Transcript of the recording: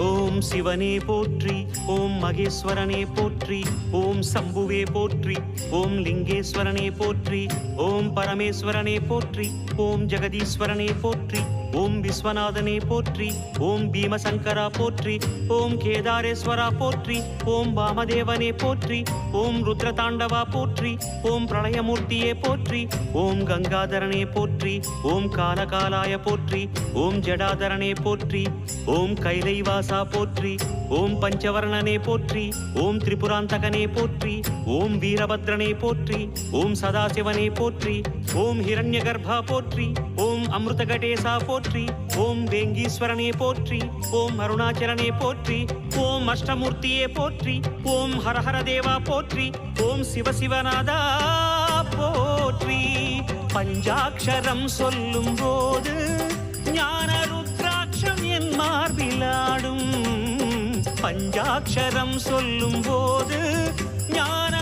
ஓம் சிவனே போற்றி, ஓம் மகேஸ்வரனே போற்றி, ஓம் சம்புவே போற்றி, ஓம் லிங்கேஸ்வரனே போற்றி, ஓம் பரமேஸ்வரனே போற்றி, ஓம் ஜெகதீஸ்வரனே போற்றி, ஓம் விஸ்வநாதனே போற்றி, ஓம் பீமசங்கரா போற்றி, ஓம் கேதாரேஸ்வரா போற்றி, ஓம் வாமதேவனே போற்றி, ஓம் ருத்ரதாண்டவா போற்றி, ஓம் பிரளயமூர்த்தியே போற்றி, ஓம் கங்காதரனே போற்றி, ஓம் காலகாலாய போற்றி, ஓம் ஜடாதரனே போற்றி, ஓம் கைலைவாசா போற்றி, ஓம் பஞ்சவர்ணனே போற்றி, ஓம் திரிபுராந்தகனே போற்றி, ஓம் வீரபத்ரனே போற்றி, ஓம் சதாசிவனே போற்றி, ஓம் ஹிரண்யகர்பா போற்றி, ஓம் அமிர்தகடேசா போற்றி, ஓம் வேங்கீஸ்வரனே போற்றி, ஓம் அருணாச்சலனே போற்றி, ஓம் அஷ்டமூர்த்தியே போற்றி, ஓம் ஹரஹர தேவா போற்றி, ஓம் சிவசிவநாதா போற்றி. பஞ்சாட்சரம் சொல்லும் போது ஞான ருத்ராட்சம் என் மார்பிலாடும். பஞ்சாட்சரம் சொல்லும் போது